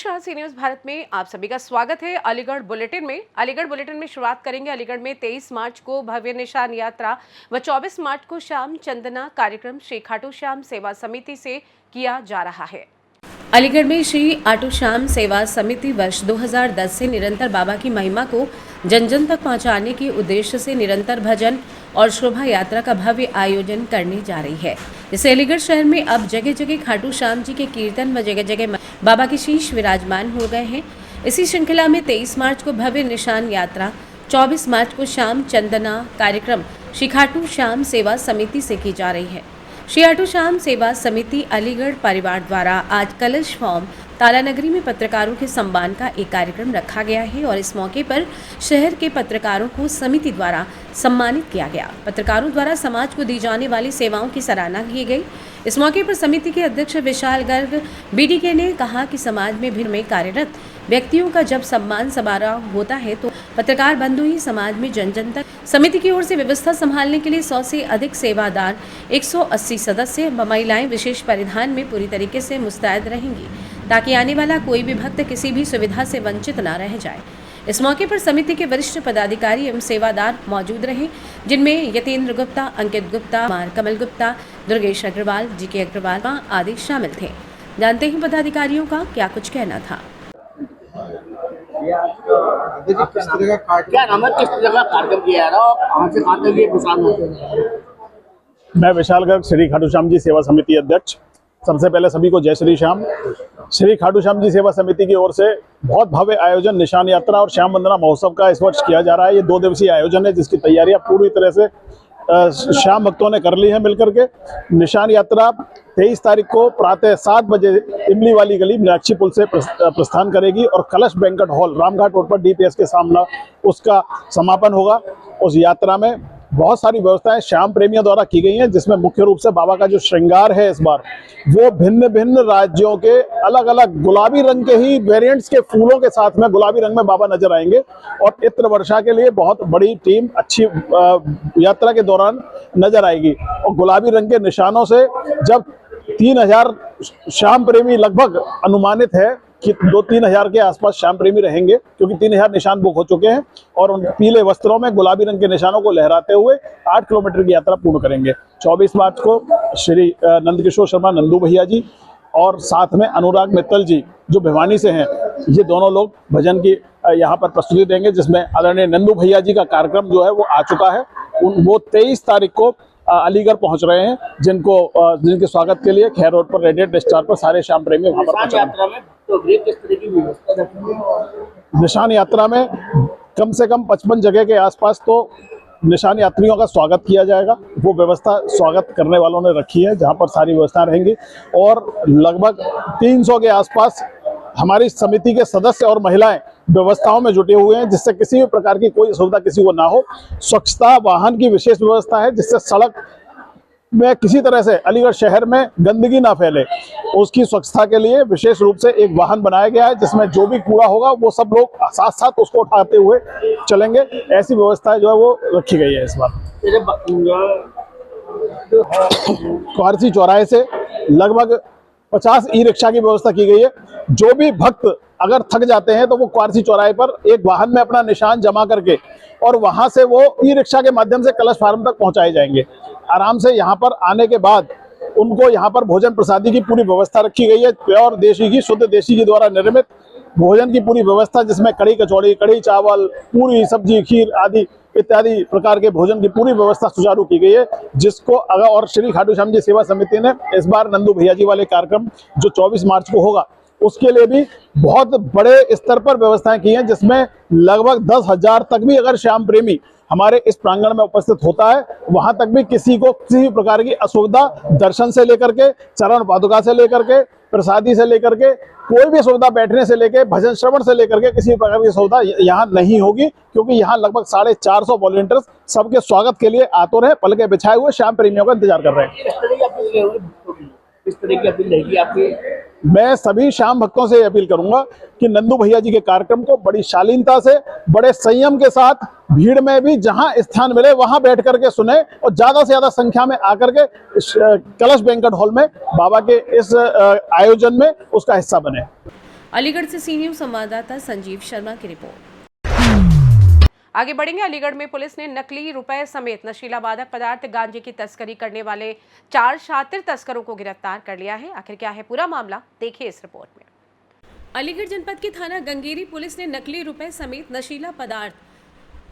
नमस्कार, सी न्यूज़ भारत में आप सभी का स्वागत है। अलीगढ़ बुलेटिन में शुरुआत करेंगे। अलीगढ़ में 23 मार्च को भव्य निशान यात्रा व 24 मार्च को शाम चंदना कार्यक्रम श्री खाटू श्याम सेवा समिति से किया जा रहा है। अलीगढ़ में श्री खाटू श्याम सेवा समिति वर्ष 2010 से निरंतर बाबा की महिमा को जन जन तक पहुंचाने के उद्देश्य से निरंतर भजन और शोभा यात्रा का भव्य आयोजन करने जा रही है। इससे अलीगढ़ शहर में अब जगह जगह खाटू श्याम जी के कीर्तन व जगह जगह बाबा के शीश विराजमान हो गए हैं। इसी श्रृंखला में 23 मार्च को भव्य निशान यात्रा, 24 मार्च को शाम चंदना कार्यक्रम श्री खाटू श्याम सेवा समिति से की जा रही है। श्री खाटू श्याम सेवा समिति अलीगढ़ परिवार द्वारा आज कलश फॉर्म तालानगरी में पत्रकारों के सम्मान का एक कार्यक्रम रखा गया है और इस मौके पर शहर के पत्रकारों को समिति द्वारा सम्मानित किया गया। पत्रकारों द्वारा समाज को दी जाने वाली सेवाओं की सराहना की गई। इस मौके पर समिति के अध्यक्ष विशाल गर्ग बीडीके ने कहा कि समाज में भीड़ में कार्यरत व्यक्तियों का जब सम्मान समारोह होता है तो पत्रकार बंधु ही समाज में जन जन तक। समिति की ओर से व्यवस्था संभालने के लिए 100 से अधिक सेवादार, 180 सदस्य, महिलाएं विशेष परिधान में पूरी तरीके से मुस्तैद रहेंगी ताकि आने वाला कोई भी भक्त किसी भी सुविधा से वंचित न रह जाए। इस मौके पर समिति के वरिष्ठ पदाधिकारी एवं सेवादार मौजूद रहे, जिनमें यतेंद्र गुप्ता, अंकित गुप्ता, कमल गुप्ता, दुर्गेश अग्रवाल, जीके अग्रवाल आदि शामिल थे। जानते हैं पदाधिकारियों का क्या कुछ कहना था। क्या नाम है, किस तरह का कार्यक्रम किया जा रहा है और कहां से कहां तक ये विशाल होते हैं? मैं विशाल गर्ग, श्री खाटू श्याम जी सेवा समिति अध्यक्ष। सबसे पहले सभी को जय श्री श्याम। श्री खाटू श्याम जी सेवा समिति की ओर से बहुत भव्य आयोजन निशान यात्रा और श्याम वंदना महोत्सव का इस वर्ष किया जा रहा है। ये 2 दिवसीय आयोजन है जिसकी तैयारियां पूरी तरह से श्याम भक्तों ने कर ली है मिलकर के। निशान यात्रा 23 तारीख को प्रातः 7 बजे इमली वाली गली मीनाक्षी पुल से प्रस्थान करेगी और कलश बैंक्वेट हॉल रामघाट रोड पर डीपीएस के सामने उसका समापन होगा। उस यात्रा में बहुत सारी व्यवस्थाएं श्याम प्रेमियों द्वारा की गई हैं, जिसमें मुख्य रूप से बाबा का जो श्रृंगार है इस बार वो भिन्न भिन्न राज्यों के अलग अलग गुलाबी रंग के ही वेरिएंट्स के फूलों के साथ में गुलाबी रंग में बाबा नजर आएंगे। और इत्र वर्षा के लिए बहुत बड़ी टीम अच्छी यात्रा के दौरान नजर आएगी और गुलाबी रंग के निशानों से जब 3000 श्याम प्रेमी लगभग अनुमानित है कि 2-3 हजार के आसपास श्याम प्रेमी रहेंगे, क्योंकि 3000 निशान बुक हो चुके हैं और उन पीले वस्त्रों में गुलाबी रंग के निशानों को लहराते हुए 8 किलोमीटर की यात्रा पूर्ण करेंगे। 24 मार्च को श्री नंदकिशोर शर्मा नंदू भैया जी और साथ में अनुराग मित्तल जी जो भिवानी से हैं, ये दोनों लोग भजन की यहाँ पर प्रस्तुति देंगे, जिसमें आदरणीय नंदू भैया जी का कार्यक्रम जो है वो आ चुका है। वो 23 तारीख को अलीगढ़ पहुंच रहे हैं, जिनके स्वागत के लिए खैर रोड पर रेडिएट स्टार पर सारे श्याम प्रेमी वहां पर पहुंच रहे हैं। निशान यात्रा में कम से कम 55 जगह के आसपास तो निशान यात्रियों का स्वागत किया जाएगा। वो व्यवस्था स्वागत करने वालों ने रखी है, जहां पर सारी व्यवस्थाएं रहेंगी और लगभग 300 के आसपास हमारी समिति के सदस्य और महिलाएं व्यवस्थाओं में जुटे हुए हैं, जिससे किसी भी प्रकार की कोई असुविधा किसी को ना हो। स्वच्छता वाहन की विशेष व्यवस्था है, जिससे सड़क में किसी तरह से अलीगढ़ शहर में गंदगी ना फैले, उसकी स्वच्छता के लिए विशेष रूप से एक वाहन बनाया गया है, जिसमें जो भी कूड़ा होगा वो सब लोग साथ साथ उसको उठाते हुए चलेंगे। ऐसी व्यवस्था जो है वो रखी गई है इस बार। क्वारसी चौराहे से लगभग 50 ई रिक्शा की व्यवस्था की गई है। जो भी भक्त अगर थक जाते हैं तो वो क्वारसी चौराहे पर एक वाहन में अपना निशान जमा करके और वहां से वो ई रिक्शा के माध्यम से कलश फार्म तक पहुंचाए जाएंगे। आराम से यहाँ पर आने के बाद उनको यहाँ पर भोजन प्रसादी की पूरी व्यवस्था रखी गई है। प्योर देशी घी, शुद्ध देशी घी द्वारा निर्मित भोजन की पूरी व्यवस्था, जिसमें कड़ी कचौड़ी, कड़ी चावल, पूरी सब्जी, खीर आदि इत्यादि प्रकार के भोजन की पूरी व्यवस्था सुचारू की गई है। जिसको अगर और श्री खाटू श्याम जी सेवा समिति ने इस बार नंदू भैया जी वाले कार्यक्रम जो 24 मार्च को होगा उसके लिए भी बहुत बड़े स्तर पर व्यवस्थाएं की हैं, जिसमें लगभग 10,000 तक भी अगर श्याम प्रेमी हमारे इस प्रांगण में उपस्थित होता है, वहां तक भी किसी को किसी भी प्रकार की असुविधा दर्शन से लेकर के, चरण पादुका से लेकर के, प्रसादी से लेकर के, कोई भी सुविधा बैठने से लेकर भजन श्रवण से लेकर के किसी प्रकार की सुविधा यहाँ नहीं होगी, क्योंकि यहाँ लगभग 450 वॉलंटियर्स सबके स्वागत के लिए आतुर है, पलके बिछाए हुए श्याम प्रेमियों का इंतजार कर रहे हैं। इस तरह की अपील रहेगी आपकी? मैं सभी श्याम भक्तों से अपील करूंगा कि नंदू भैया जी के कार्यक्रम को बड़ी शालीनता से, बड़े संयम के साथ, भीड़ में भी जहां स्थान मिले वहां बैठ करके सुने और ज्यादा से ज्यादा संख्या में आकर के कलश बैंक्वेट हॉल में बाबा के इस आयोजन में उसका हिस्सा बने। अलीगढ़ से सी न्यूज़ संवाददाता संजीव शर्मा की रिपोर्ट। आगे बढ़ेंगे। अलीगढ़ में पुलिस ने नकली रुपए समेत नशीला मादक पदार्थ गांजे की तस्करी करने वाले 4 शातिर तस्करों को गिरफ्तार कर लिया है। आखिर क्या है पूरा मामला, देखिए इस रिपोर्ट में। अलीगढ़ जनपद के थाना गंगेरी पुलिस ने नकली रुपए समेत नशीला पदार्थ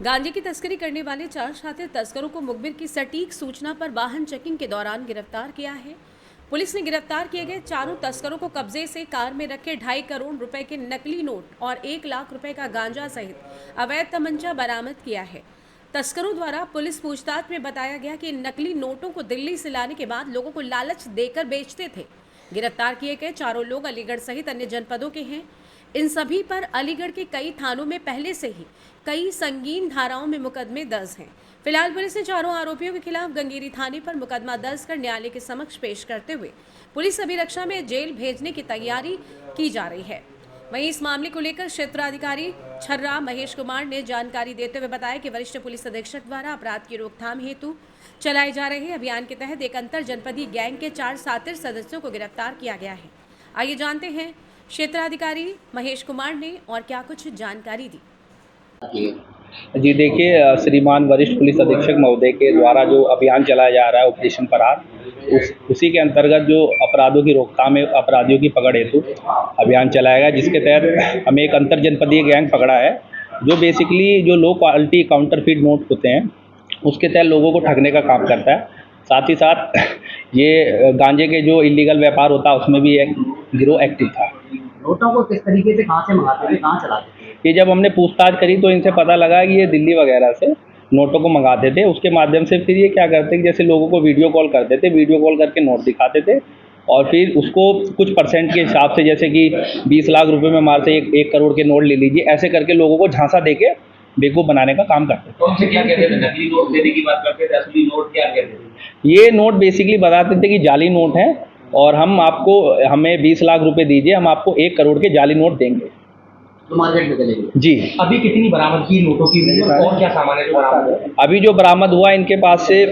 गांजे की तस्करी करने वाले 4 शातिर तस्करों को मुखबिर की सटीक सूचना पर वाहन चेकिंग के दौरान गिरफ्तार किया है। पुलिस ने गिरफ्तार किए गए चारों तस्करों को कब्जे से कार में रखे 2.5 करोड़ रुपए के नकली नोट और 1 लाख रुपए का गांजा सहित अवैध तमंचा बरामद किया है। तस्करों द्वारा पुलिस पूछताछ में बताया गया कि इन नकली नोटों को दिल्ली से लाने के बाद लोगों को लालच देकर बेचते थे। गिरफ्तार किए गए चारों लोग अलीगढ़ सहित अन्य जनपदों के हैं। इन सभी पर अलीगढ़ के कई थानों में पहले से ही कई संगीन धाराओं में मुकदमे दर्ज हैं। फिलहाल पुलिस ने चारों आरोपियों के खिलाफ गंगेरी थाने पर मुकदमा दर्ज कर न्यायालय के समक्ष पेश करते हुए पुलिस अभिरक्षा में जेल भेजने की तैयारी की जा रही है। वहीं इस मामले को लेकर क्षेत्राधिकारी छर्रा महेश कुमार ने जानकारी देते हुए बताया कि वरिष्ठ पुलिस अधीक्षक द्वारा अपराध की रोकथाम हेतु चलाए जा रहे अभियान के तहत एक अंतर जनपदीय गैंग के 4 शातिर सदस्यों को गिरफ्तार किया गया है। आइए जानते हैं क्षेत्राधिकारी महेश कुमार ने और क्या कुछ जानकारी दी। जी देखिए, श्रीमान वरिष्ठ पुलिस अधीक्षक महोदय के द्वारा जो अभियान चलाया जा रहा है ऑपरेशन फरार, उसी के अंतर्गत जो अपराधों की रोकथाम है, अपराधियों की पकड़ हेतु अभियान चलाया गया, जिसके तहत हमें एक अंतर जनपदीय गैंग पकड़ा है जो बेसिकली जो लो क्वालिटी काउंटरफीट नोट होते हैं उसके तहत लोगों को ठगने का काम करता है। साथ ही साथ ये गांजे के जो इलीगल व्यापार होता है उसमें भी एक गिरोह एक्टिव था। नोटों को किस तरीके से कहाँ से मंगाते थे, कहाँ चलाते थे? ये जब हमने पूछताछ करी तो इनसे पता लगा कि ये दिल्ली वगैरह से नोटों को मंगाते थे। उसके माध्यम से फिर ये क्या करते कि जैसे लोगों को वीडियो कॉल करते थे, वीडियो कॉल करके नोट दिखाते थे और फिर उसको कुछ परसेंट के हिसाब से, जैसे कि 20 लाख रुपए में मार से 1 करोड़ के नोट ले लीजिए, ऐसे करके लोगों को झांसा देके बेवकूफ़ बनाने का काम करते थे। कौन से क्या कहते थे? नकली नोट देने की बात करते थे, असली नोट क्या कहते थे? ये नोट बेसिकली बताते थे कि जाली नोट हैं और हमें 20 लाख रुपए दीजिए, हम आपको 1 करोड़ के जाली नोट देंगे। तो मार्केट में चलेंगे जी। अभी कितनी बरामद की नोटों की और क्या सामान है जो बरामद है? अभी जो बरामद हुआ इनके पास से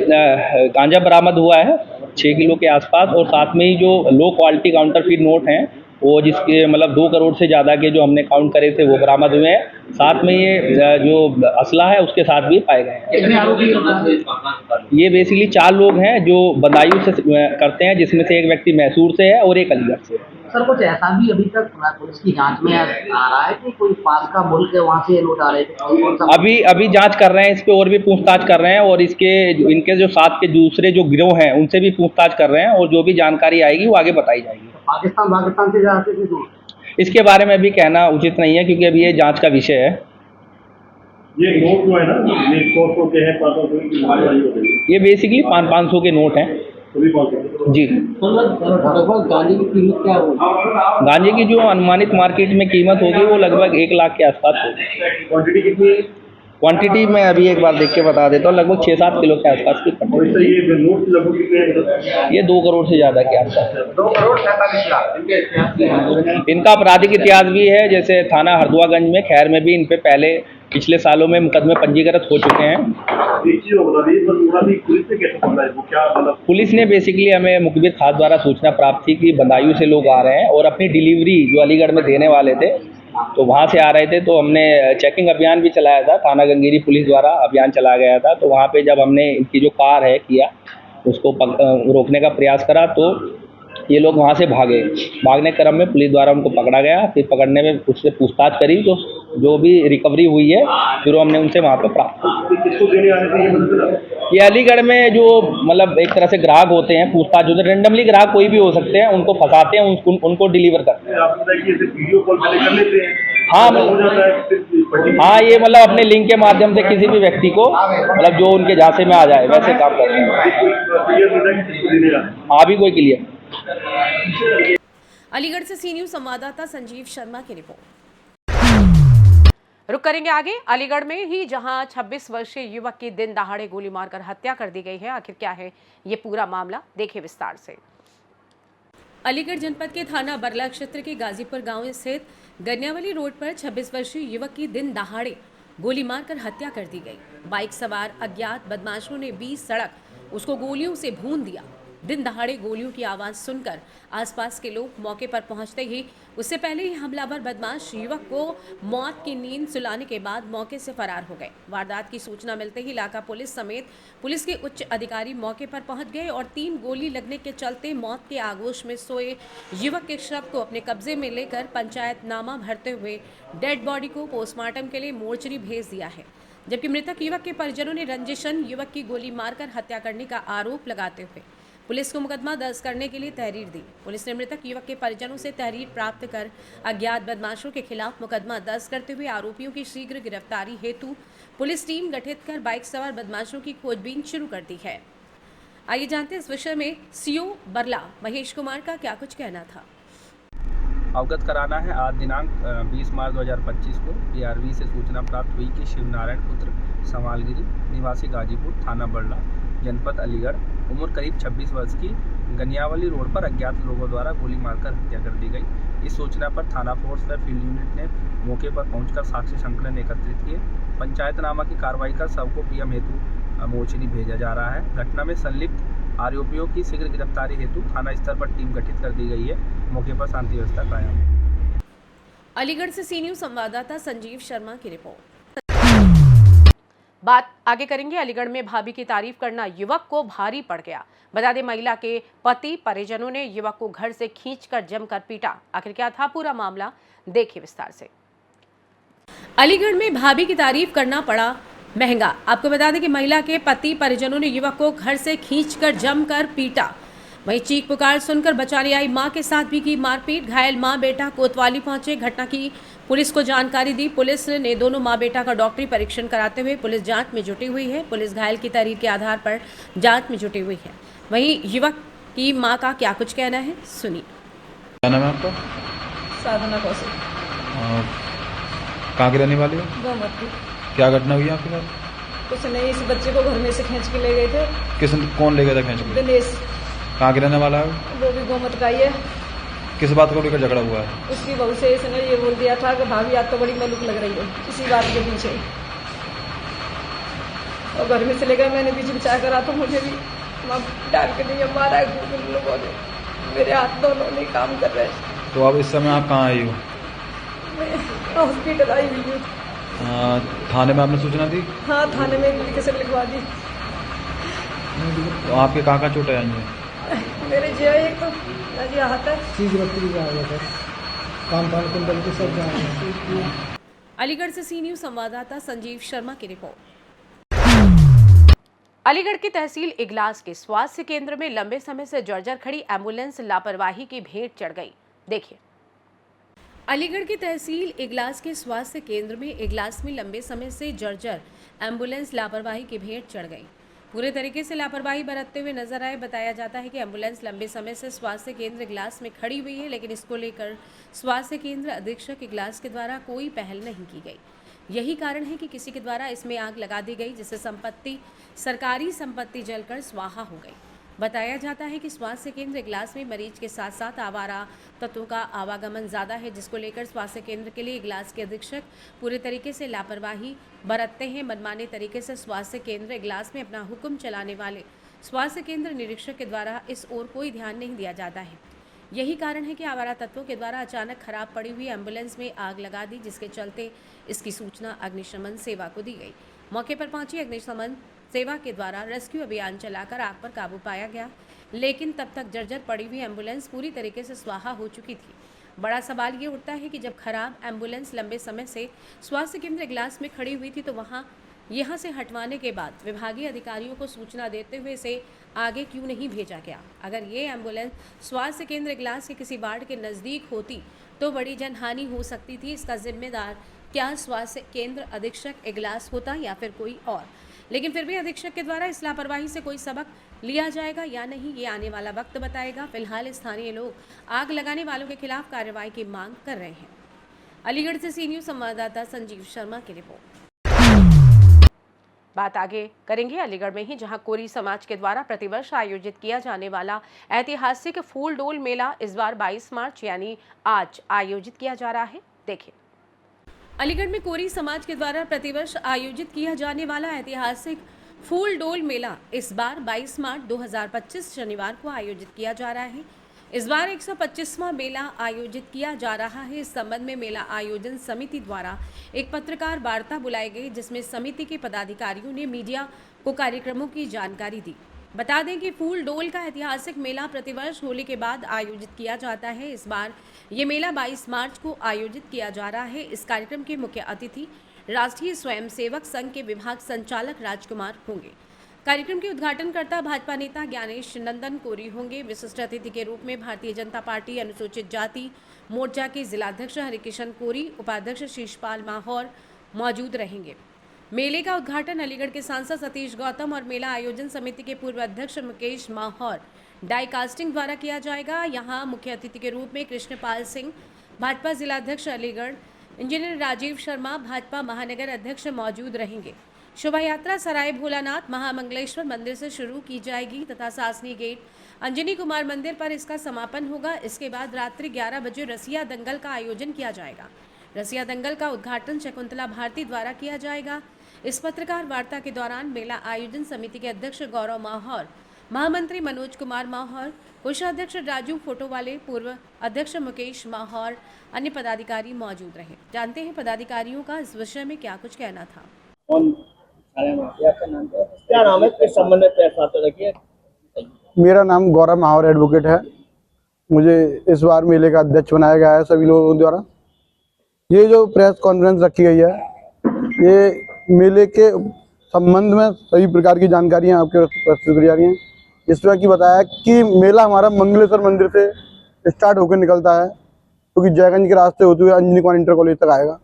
गांजा बरामद हुआ है 6 किलो के आसपास, और साथ में ही जो लो क्वालिटी काउंटरफीट नोट हैं वो जिसके मतलब 2 करोड़ से ज़्यादा के जो हमने काउंट करे थे वो बरामद हुए हैं। साथ में ये जो असला है उसके साथ भी पाए गए हैं। कितने आरोपी? ये बेसिकली 4 लोग हैं जो बदायूं से करते हैं, जिसमें से एक व्यक्ति मैसूर से है और एक अलीगढ़ से। सर कुछ ऐसा भी अभी तक पुलिस की जांच में आ रहा है कि कोई पास का मुल्क है वहाँ से नोट आ रहे थे? अभी जांच कर रहे हैं इस पे, और भी पूछताछ कर रहे हैं, और इनके जो साथ के दूसरे जो गिरोह हैं उनसे भी पूछताछ कर रहे हैं, और जो भी जानकारी आएगी वो आगे बताई जाएगी। पाकिस्तान से जाते थे तो इसके बारे में भी कहना उचित नहीं है क्योंकि अभी ये जांच का विषय है। ये नोट जो है ना, ये 100 के हैं, 500 के, ये बेसिकली 500 के नोट हैं जी। गांजे की कीमत क्या होगी? गांजे की जो अनुमानित मार्केट में कीमत होगी वो लगभग 1 लाख के आसपास होगी। क्वांटिटी कितनी है? क्वांटिटी मैं अभी एक बार देख के बता देता हूँ, लगभग 6-7 किलो के आसपास की क्वांटिटी। ये नोट लगभग कितने हैं? ये 2 करोड़ से ज़्यादा के आसपास। 2 करोड़ 47 लाख। इनका आपराधिक इतिहास भी है, जैसे थाना हरदुआगंज में खैर में भी इन पे पहले पिछले सालों में मुकदमे पंजीकृत हो चुके हैं। पुलिस ने बेसिकली हमें मुखबिर खास द्वारा सूचना प्राप्त थी कि बदायूं से लोग आ रहे हैं और अपनी डिलीवरी जो अलीगढ़ में देने वाले थे तो वहाँ से आ रहे थे, तो हमने चेकिंग अभियान भी चलाया था, थाना गंगेरी पुलिस द्वारा अभियान चलाया गया था। तो वहाँ पे जब हमने इनकी जो कार है किया उसको रोकने का प्रयास करा तो ये लोग वहाँ से भागने क्रम में पुलिस द्वारा उनको पकड़ा गया। फिर पकड़ने में उससे पूछताछ करी तो जो भी रिकवरी हुई है फिर हमने उनसे वहाँ पे प्राप्त की। ये अलीगढ़ में जो मतलब एक तरह से ग्राहक होते हैं, पूछताछ जो रेंडमली ग्राहक कोई भी हो सकते हैं, उनको फंसाते हैं, उनको डिलीवर करते हैं। हाँ, ये मतलब अपने लिंक के माध्यम से किसी भी व्यक्ति को मतलब जो उनके झांसे में आ जाए वैसे काम करते हैं। हाँ, अभी कोई क्लियर। अलीगढ़ से सी न्यूज़ संवाददाता संजीव शर्मा की रिपोर्ट। रुक करेंगे आगे। अलीगढ़ में ही जहां 26 वर्षीय युवक की दिन दहाड़े गोली मारकर हत्या कर दी गई है, आखिर क्या है ये पूरा मामला, देखिए विस्तार से। अलीगढ़ जनपद के थाना बरला क्षेत्र के गाजीपुर गांव स्थित गन्यावली रोड पर 26 वर्षीय युवक की दिन दहाड़े गोली मारकर हत्या कर दी गई। बाइक सवार अज्ञात बदमाशों ने बीच सड़क उसको गोलियों से भून दिया। दिन दहाड़े गोलियों की आवाज़ सुनकर आसपास के लोग मौके पर पहुंचते ही उससे पहले ही हमलावर बदमाश युवक को मौत की नींद सुलाने के बाद मौके से फरार हो गए। वारदात की सूचना मिलते ही इलाका पुलिस समेत पुलिस के उच्च अधिकारी मौके पर पहुंच गए और 3 गोली लगने के चलते मौत के आगोश में सोए युवक के शव को अपने कब्जे में लेकर पंचायतनामा भरते हुए डेड बॉडी को पोस्टमार्टम के लिए मोर्चरी भेज दिया है। जबकि मृतक युवक के परिजनों ने रंजिशन युवक की गोली मारकर हत्या करने का आरोप लगाते हुए पुलिस को मुकदमा दर्ज करने के लिए तहरीर दी। पुलिस ने मृतक युवक के परिजनों से तहरीर प्राप्त कर अज्ञात बदमाशों के खिलाफ मुकदमा दर्ज करते हुए आरोपियों की शीघ्र गिरफ्तारी हेतु पुलिस टीम गठित कर बाइक सवार बदमाशों की खोजबीन शुरू कर दी है। आइए जानते हैं इस विषय में सीओ बरला महेश कुमार का क्या कुछ कहना था। अवगत कराना है, आज दिनांक 20 मार्च 2025 को PRV से सूचना प्राप्त हुई कि शिवनारायण पुत्र समालगिरी निवासी गाजीपुर थाना बड़ला जनपद अलीगढ़ उम्र करीब 26 वर्ष की गनियावाली रोड पर अज्ञात लोगों द्वारा गोली मारकर हत्या कर दी गई। इस सूचना पर थाना फोर्स व फील्ड यूनिट ने मौके पर पहुंचकर साक्ष्य संकलन एकत्रित किए। पंचायतनामा की कार्रवाई कर शव को PM हेतु मोर्चरी भेजा जा रहा है। घटना में संलिप्त आरोपियों की शीघ्र गिरफ्तारी हेतु थाना स्तर पर टीम गठित कर दी गई है। मौके पर शांति व्यवस्था कायम। अलीगढ़ से सी न्यूज़ संवाददाता संजीव शर्मा की रिपोर्ट। बात आगे करेंगे। अलीगढ़ में भाभी की तारीफ करना युवक को भारी पड़ गया। बता दें, महिला के पति परिजनों ने युवक को घर से खींचकर जमकर पीटा। आखिर क्या था पूरा मामला, देखिए विस्तार से। अलीगढ़ में भाभी की तारीफ करना पड़ा महंगा। आपको बता दें कि महिला के पति परिजनों ने युवक को घर से खींचकर जमकर पीटा। वहीं चीख पुकार सुनकर बचाने आई मां के साथ भी की मारपीट। घायल मां बेटा कोतवाली पहुंचे। घटना की पुलिस को जानकारी दी। पुलिस ने दोनों मां बेटा का डॉक्टरी परीक्षण कराते हुए पुलिस जांच में जुटी हुई है। पुलिस घायल की तहरीर के आधार पर जांच में जुटी हुई है। वहीं युवक की मां का क्या कुछ कहना है, सुनिए। क्या नाम है आपका? साधना कौशल। कहाँ की रहने वाली हो? गोमती। क्या घटना हुई आपके साथ? कुछ नहीं, इस बच्चे को घर में से खींच के ले गए थे। कौन ले गया था खींच के? दिनेश। कहाँ के रहने वाला है? वो भी गोमत का ही है। किस बात को लेकर झगड़ा हुआ है? उसकी बहू से इसने ये बोल दिया था कि भाभी आज तो बड़ी मलूक लग रही है, इसी बात के पीछे। और घर में से ले गए, मैंने बीच बचा करा तो मुझे भी डाल के नहीं मारा है लोगों ने। मेरे हाथ दोनों नहीं काम कर रहे। तो अब इस समय आप कहाँ आई हो? मैं हॉस्पिटल आई हुई हूँ। थाने में आपने सूचना दी? हाँ, थाने में एप्लीकेशन लिखवा दी। तो आपके कहाँ चोटें आई हैं? मेरे जी एक तो जी हाथ है। अलीगढ़ से सी न्यूज़ संवाददाता संजीव शर्मा की रिपोर्ट। अलीगढ़ की तहसील इगलास के स्वास्थ्य केंद्र में लंबे समय से जर्जर खड़ी एम्बुलेंस लापरवाही की भेंट चढ़ गई। देखिए। अलीगढ़ की तहसील इगलास के स्वास्थ्य केंद्र में इगलास में लंबे समय से जर्जर एम्बुलेंस लापरवाही की भेंट चढ़ गई। पूरे तरीके से लापरवाही बरतते हुए नजर आए। बताया जाता है कि एम्बुलेंस लंबे समय से स्वास्थ्य केंद्र इगलास में खड़ी हुई है, लेकिन इसको लेकर स्वास्थ्य केंद्र अधीक्षक इगलास के द्वारा कोई पहल नहीं की गई। यही कारण है कि किसी के द्वारा इसमें आग लगा दी गई, जिससे सरकारी संपत्ति जलकर स्वाहा हो गई। बताया जाता है कि स्वास्थ्य केंद्र इगलास में मरीज के साथ साथ आवारा तत्वों का आवागमन ज़्यादा है, जिसको लेकर स्वास्थ्य केंद्र के लिए इगलास के अधीक्षक पूरे तरीके से लापरवाही बरतते हैं। मनमाने तरीके से स्वास्थ्य केंद्र इगलास में अपना हुक्म चलाने वाले स्वास्थ्य केंद्र निरीक्षक के द्वारा इस ओर कोई ध्यान नहीं दिया जाता है। यही कारण है कि आवारा तत्वों के द्वारा अचानक खराब पड़ी हुई एम्बुलेंस में आग लगा दी, जिसके चलते इसकी सूचना अग्निशमन सेवा को दी गई। मौके पर पहुंची अग्निशमन सेवा के द्वारा रेस्क्यू अभियान चलाकर आग पर काबू पाया गया, लेकिन तब तक जर्जर पड़ी हुई एम्बुलेंस पूरी तरीके से स्वाहा हो चुकी थी। बड़ा सवाल ये उठता है कि जब खराब एम्बुलेंस लंबे समय से स्वास्थ्य केंद्र इगलास में खड़ी हुई थी, तो यहाँ से हटवाने के बाद विभागीय अधिकारियों को सूचना देते हुए इसे आगे क्यों नहीं भेजा गया। अगर ये एम्बुलेंस स्वास्थ्य केंद्र इगलास के किसी वार्ड के नज़दीक होती तो बड़ी जनहानि हो सकती थी। इसका जिम्मेदार क्या स्वास्थ्य केंद्र अधीक्षक इगलास होता या फिर कोई और। लेकिन फिर भी अधीक्षक के द्वारा इस लापरवाही से कोई सबक लिया जाएगा या नहीं, ये आने वाला वक्त बताएगा। फिलहाल स्थानीय लोग आग लगाने वालों के खिलाफ कार्रवाई की मांग कर रहे हैं। अलीगढ़ से सी न्यूज़ संवाददाता संजीव शर्मा की रिपोर्ट। बात आगे करेंगे अलीगढ़ में ही, जहां कोरी समाज के द्वारा प्रतिवर्ष आयोजित किया जाने वाला ऐतिहासिक फूल डोल मेला इस बार 22 मार्च यानी आज आयोजित किया जा रहा है। देखिए। अलीगढ़ में कोरी समाज के द्वारा प्रतिवर्ष आयोजित किया जाने वाला ऐतिहासिक फूल डोल मेला इस बार 22 मार्च 2025 शनिवार को आयोजित किया जा रहा है। इस बार 125वां मेला आयोजित किया जा रहा है। इस संबंध में मेला आयोजन समिति द्वारा एक पत्रकार वार्ता बुलाई गई, जिसमें समिति के पदाधिकारियों ने मीडिया को कार्यक्रमों की जानकारी दी। बता दें कि फूल डोल का ऐतिहासिक मेला प्रतिवर्ष होली के बाद आयोजित किया जाता है। इस बार ये मेला 22 मार्च को आयोजित किया जा रहा है। इस कार्यक्रम के मुख्य अतिथि राष्ट्रीय स्वयंसेवक संघ के विभाग संचालक राजकुमार होंगे। कार्यक्रम के उद्घाटनकर्ता भाजपा नेता ज्ञानेश नंदन कोरी होंगे। विशिष्ट अतिथि के रूप में भारतीय जनता पार्टी अनुसूचित जाति मोर्चा के जिलाध्यक्ष हरिकिशन कोरी, उपाध्यक्ष शीशपाल माहौर मौजूद रहेंगे। मेले का उद्घाटन अलीगढ़ के सांसद सतीश गौतम और मेला आयोजन समिति के पूर्व अध्यक्ष मुकेश माहौर डाई कास्टिंग द्वारा किया जाएगा। यहाँ मुख्य अतिथि के रूप में कृष्णपाल सिंह, भाजपा जिलाध्यक्ष अलीगढ़, इंजीनियर राजीव शर्मा, भाजपा महानगर अध्यक्ष मौजूद रहेंगे। शोभा यात्रा सराय भोलानाथ महामंगलेश्वर मंदिर से शुरू की जाएगी तथा सासनी गेट अंजनी कुमार मंदिर पर इसका समापन होगा। इसके बाद रात्रि 11 बजे रसिया दंगल का आयोजन किया जाएगा। रसिया दंगल का उद्घाटन शकुंतला भारती द्वारा किया जाएगा। इस पत्रकार वार्ता के दौरान मेला आयोजन समिति के अध्यक्ष गौरव माहौर, महामंत्री मनोज कुमार माहौर, कोषाध्यक्ष राजू फोटोवाले, पूर्व अध्यक्ष मुकेश माहौर, अन्य पदाधिकारी मौजूद रहे। जानते हैं पदाधिकारियों का इस विषय में क्या कुछ कहना था। क्या नाम है, किस संबंध में प्रेस वार्ता रखी है? मेरा नाम गौरव माहौर एडवोकेट है। मुझे इस बार मेले का अध्यक्ष बनाया गया है सभी लोगों द्वारा। ये जो प्रेस कॉन्फ्रेंस रखी गई है, ये मेले के संबंध में सभी प्रकार की जानकारियाँ आपके प्रस्तुत करी जा रही हैं। इसमें कि बताया कि मेला हमारा मंगलेश्वर मंदिर से स्टार्ट होकर निकलता है, क्योंकि जयगंज के रास्ते होते हुए अंजनी कुमार इंटर कॉलेज तक आएगा,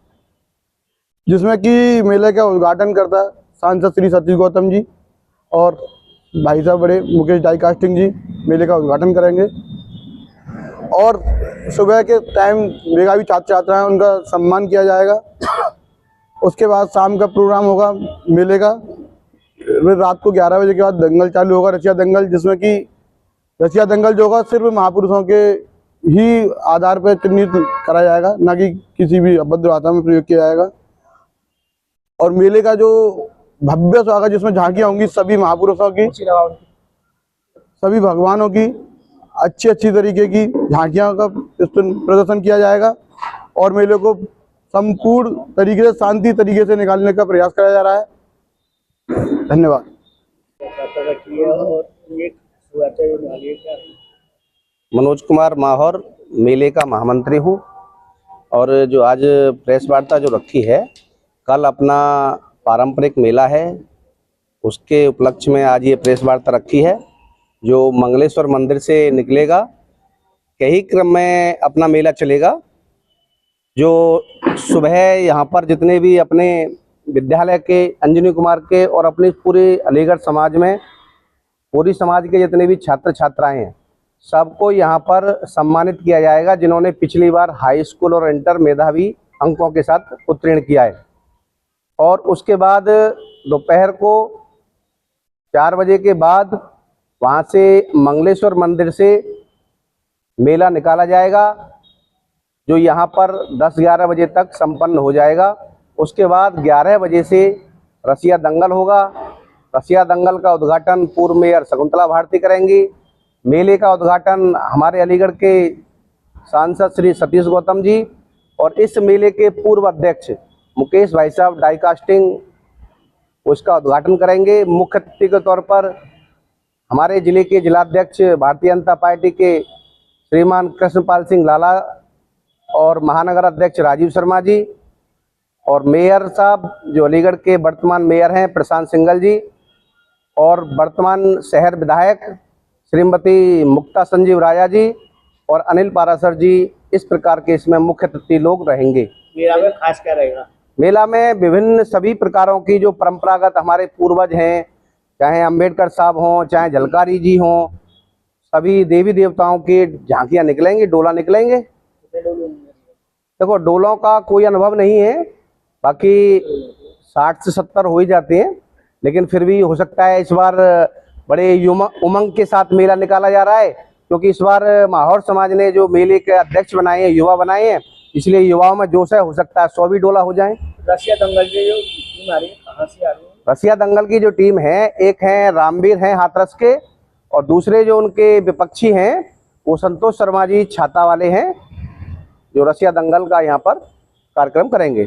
जिसमें कि मेले का उद्घाटन करता है सांसद श्री सतीश गौतम जी और भाई साहब बड़े मुकेश डाई कास्टिंग जी मेले का उद्घाटन करेंगे। और सुबह के टाइम मेधावी छात्र छात्राएं उनका सम्मान किया जाएगा। उसके बाद शाम का प्रोग्राम होगा मेले का। रात को 11 बजे के बाद दंगल चालू होगा, रसिया दंगल, जिसमें कि रसिया दंगल जो होगा सिर्फ महापुरुषों के ही आधार पर चिन्हित करा जाएगा, ना कि किसी भी अभद्र भाषा में प्रयोग किया जाएगा। और मेले का जो भव्य स्वागत, जिसमें झांकियां होंगी सभी महापुरुषों की, सभी भगवानों की अच्छी तरीके की झांकियां का प्रदर्शन किया जाएगा। और मेले को संपूर्ण तरीके से शांति तरीके से निकालने का प्रयास करा जा रहा है। धन्यवाद। मनोज कुमार माहौर मेले का महामंत्री हूँ। और जो आज प्रेस वार्ता जो रखी है, कल अपना पारंपरिक मेला है, उसके उपलक्ष्य में आज ये प्रेस वार्ता रखी है, जो मंगलेश्वर मंदिर से निकलेगा। कई क्रम में अपना मेला चलेगा। जो सुबह यहाँ पर जितने भी अपने विद्यालय के, अंजनी कुमार के और अपने पूरे अलीगढ़ समाज में पूरी समाज के जितने भी छात्र छात्राएं हैं, सबको यहाँ पर सम्मानित किया जाएगा, जिन्होंने पिछली बार हाई स्कूल और इंटर मेधावी अंकों के साथ उत्तीर्ण किया है। और उसके बाद दोपहर को 4 बजे के बाद वहाँ से मंगलेश्वर मंदिर से मेला निकाला जाएगा, जो यहाँ पर 10-11 बजे तक संपन्न हो जाएगा। उसके बाद 11 बजे से रसिया दंगल होगा। रसिया दंगल का उद्घाटन पूर्व मेयर शकुंतला भारती करेंगी। मेले का उद्घाटन हमारे अलीगढ़ के सांसद श्री सतीश गौतम जी और इस मेले के पूर्व अध्यक्ष मुकेश भाई साहब डाई कास्टिंग उसका उद्घाटन करेंगे। मुख्य अतिथि के तौर पर हमारे जिले के जिलाध्यक्ष भारतीय जनता पार्टी के श्रीमान कृष्णपाल सिंह लाला और महानगर अध्यक्ष राजीव शर्मा जी और मेयर साहब जो अलीगढ़ के वर्तमान मेयर हैं प्रशांत सिंगल जी और वर्तमान शहर विधायक श्रीमती मुक्ता संजीव राजा जी और अनिल पारासर जी, इस प्रकार के इसमें मुख्य अतिथि लोग रहेंगे। मेला में खास क्या रहेगा? मेला में विभिन्न सभी प्रकारों की जो परंपरागत हमारे पूर्वज हैं, चाहे अंबेडकर साहब हों, चाहे झलकारी जी हों, सभी देवी देवताओं की झांकियां निकलेंगी, डोला निकलेंगे। देखो, डोलों का कोई अनुभव नहीं है, बाकी 60 से 70 हो ही जाते हैं, लेकिन फिर भी हो सकता है इस बार बड़े उमंग के साथ मेला निकाला जा रहा है, क्योंकि इस बार माहौर समाज ने जो मेले के अध्यक्ष बनाए हैं, युवा बनाए हैं, इसलिए युवाओं में जोश है। हो सकता है 100 भी डोला हो जाए। रशिया दंगल की जो टीम आ रही है कहाँ से आ रही है? रसिया दंगल की जो टीम है, एक है रामवीर हैं हाथरस के, और दूसरे जो उनके विपक्षी हैं वो संतोष शर्मा जी छाता वाले हैं, जो रसिया दंगल का यहाँ पर कार्यक्रम करेंगे।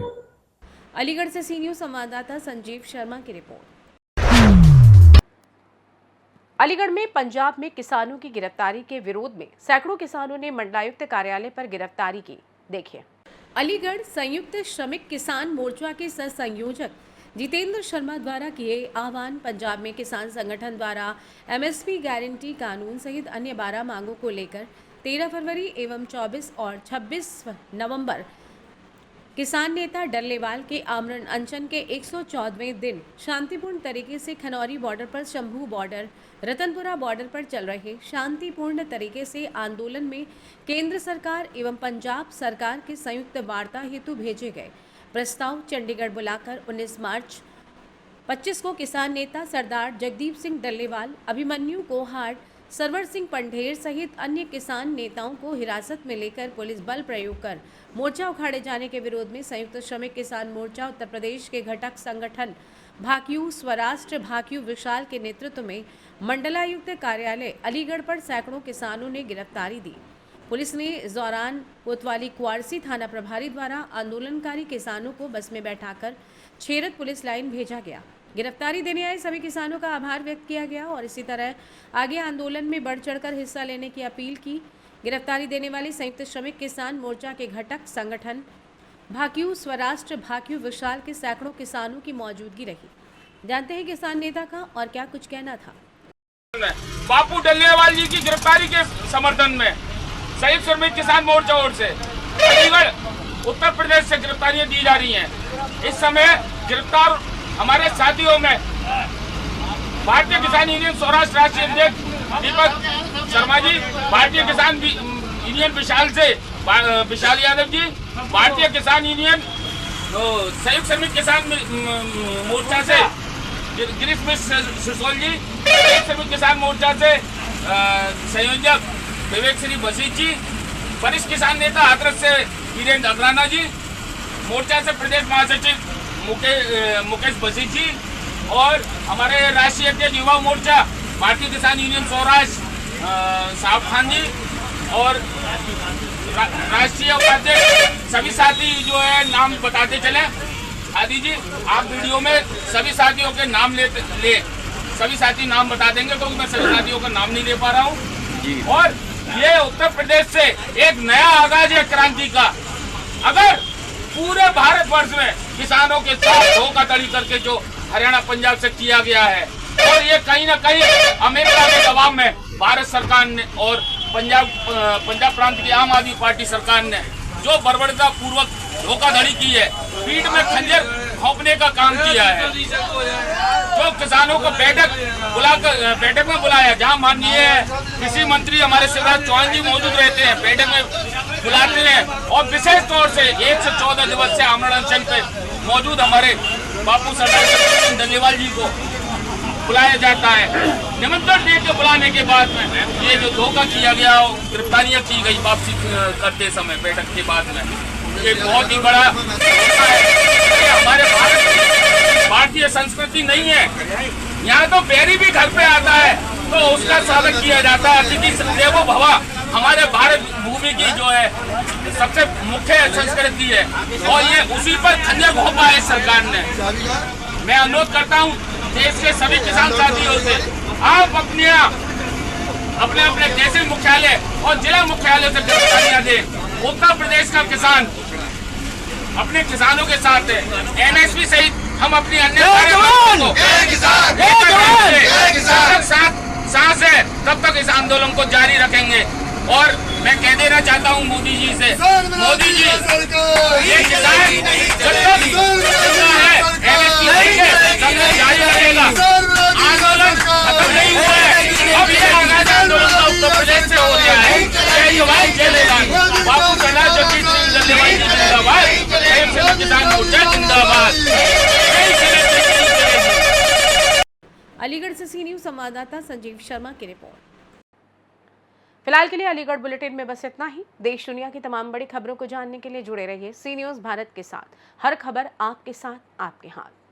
अलीगढ़ से सी न्यूज़ संवाददाता संजीव शर्मा की रिपोर्ट। अलीगढ़ में पंजाब में किसानों की गिरफ्तारी के विरोध में सैकड़ों किसानों ने मंडलायुक्त कार्यालय पर गिरफ्तारी की। देखिए, अलीगढ़ संयुक्त श्रमिक किसान मोर्चा के सह संयोजक जितेंद्र शर्मा द्वारा किए आह्वान। पंजाब में किसान संगठन द्वारा एमएसपी गारंटी कानून सहित अन्य 12 मांगों को लेकर 13 फरवरी एवं 24 और 26 नवंबर किसान नेता डल्लेवाल के आमरण अनशन के 114वें दिन शांतिपूर्ण तरीके से खनौरी बॉर्डर पर शंभू बॉर्डर रतनपुरा बॉर्डर पर चल रहे शांतिपूर्ण तरीके से आंदोलन में केंद्र सरकार एवं पंजाब सरकार के संयुक्त वार्ता हेतु भेजे गए प्रस्ताव चंडीगढ़ बुलाकर 19 मार्च 25 को किसान नेता सरदार जगदीप सिंह डल्लेवाल, अभिमन्यु कोहाट, सरवर सिंह पंढेर सहित अन्य किसान नेताओं को हिरासत में लेकर पुलिस बल प्रयोग कर मोर्चा उखाड़े जाने के विरोध में संयुक्त श्रमिक किसान मोर्चा उत्तर प्रदेश के घटक संगठन भाकियू स्वराष्ट्र भाकियू विशाल के नेतृत्व में मंडलायुक्त कार्यालय अलीगढ़ पर सैकड़ों किसानों ने गिरफ्तारी दी। पुलिस ने इस दौरान कोतवाली कुआरसी थाना प्रभारी द्वारा आंदोलनकारी किसानों को बस में बैठाकर छेरत पुलिस लाइन भेजा गया। गिरफ्तारी देने आए सभी किसानों का आभार व्यक्त किया गया और इसी तरह आगे आंदोलन में बढ़ चढ़कर हिस्सा लेने की अपील की। गिरफ्तारी देने वाली संयुक्त श्रमिक किसान मोर्चा के घटक संगठन भाकियू स्वराष्ट्र भाकियू विशाल के सैकड़ों किसानों की मौजूदगी रही। जानते हैं किसान नेता का और क्या कुछ कहना था। बापू डल्लेवाल जी की गिरफ्तारी के समर्थन में संयुक्त श्रमिक किसान मोर्चा ओर से अलीगढ़ उत्तर प्रदेश से गिरफ्तारियां दी जा रही हैं। इस समय गिरफ्तार हमारे साथियों में भारतीय किसान यूनियन स्वराष्ट्र राष्ट्रीय अध्यक्ष दीपक शर्मा जी, भारतीय किसान यूनियन विशाल से विशाल यादव जी, भारतीय किसान यूनियन संयुक्त श्रमिक किसान मोर्चा से गिरीश मिश्र सिसोल जी, संयुक्त श्रमिक किसान मोर्चा से संयोजक विवेक श्री बसी जी, वरिष्ठ किसान नेता हाथरस से वीरेंद्र अगराना जी, मोर्चा से प्रदेश महासचिव मुकेश बसी जी और हमारे राष्ट्रीय अध्यक्ष युवा मोर्चा भारतीय किसान यूनियन स्वराष्ट्र साहब खान जी और राष्ट्रीय उपाध्यक्ष सभी साथी जो है नाम बताते चले। आदि जी आप वीडियो में सभी साथियों के नाम ले सभी साथी नाम बता देंगे क्योंकि मैं सभी साथियों का नाम नहीं ले पा रहा हूँ। और ये उत्तर प्रदेश से एक नया आगाज है क्रांति का। अगर पूरे भारतवर्ष में किसानों के साथ धोखाधड़ी करके जो हरियाणा पंजाब से किया गया है और ये कहीं ना कहीं अमेरिका के दबाव में भारत सरकार ने और पंजाब प्रांत की आम आदमी पार्टी सरकार ने जो बर्बरता पूर्वक धोखाधड़ी की है, पीठ में खंजर घोंपने का काम किया है। जो किसानों को बैठक में बुलाया जहां माननीय कृषि मंत्री हमारे शिवराज चौहान जी मौजूद रहते हैं, बैठक में बुलाते हैं और विशेष तौर से 1 से 14 दिवस से आमरण अनशन पे मौजूद हमारे बापू सरदार डल्लेवाल जी को बुलाया जाता है। निमंत्रण दे के बुलाने के बाद में ये जो धोखा किया गया, गिरफ्तारियां की गई वापसी करते समय बैठक के बाद में, ये बहुत ही बड़ा धोखा है। ये हमारे भारतीय संस्कृति नहीं है। यहाँ तो बैरी भी घर पे आता है तो उसका स्वागत किया जाता है। अतिथि देवो भव हमारे भारत भूमि की जो है सबसे मुख्य संस्कृति है और ये उसी पर खंजर घोंपा है सरकार ने। मैं अनुरोध करता हूँ देश के सभी किसान साथियों से, आप अपने अपने तहसील मुख्यालय और जिला मुख्यालय से गिरफ्तारियां दें। उत्तर प्रदेश का किसान अपने किसानों के साथ है। एमएसपी सहित हम अपनी अन्य सांस है तब तक इस आंदोलन को जारी रखेंगे। और मैं कह देना चाहता हूं मोदी जी से, मोदी जी ये किसान है एमएसपी जारी रहेगा। आंदोलन खत्म नहीं हुआ है, अब ये आगाज आंदोलन का उत्तर प्रदेश से हो गया है। बापू सरदार जगदीप सिंह डल्लेवाल जी जिंदाबाद, किसान मोर्चा जिंदाबाद। अलीगढ़ से सी न्यूज़ संवाददाता संजीव शर्मा की रिपोर्ट। फिलहाल के लिए अलीगढ़ बुलेटिन में बस इतना ही। देश दुनिया की तमाम बड़ी खबरों को जानने के लिए जुड़े रहिए सी न्यूज़ भारत के साथ। हर खबर आपके साथ, आपके हाथ।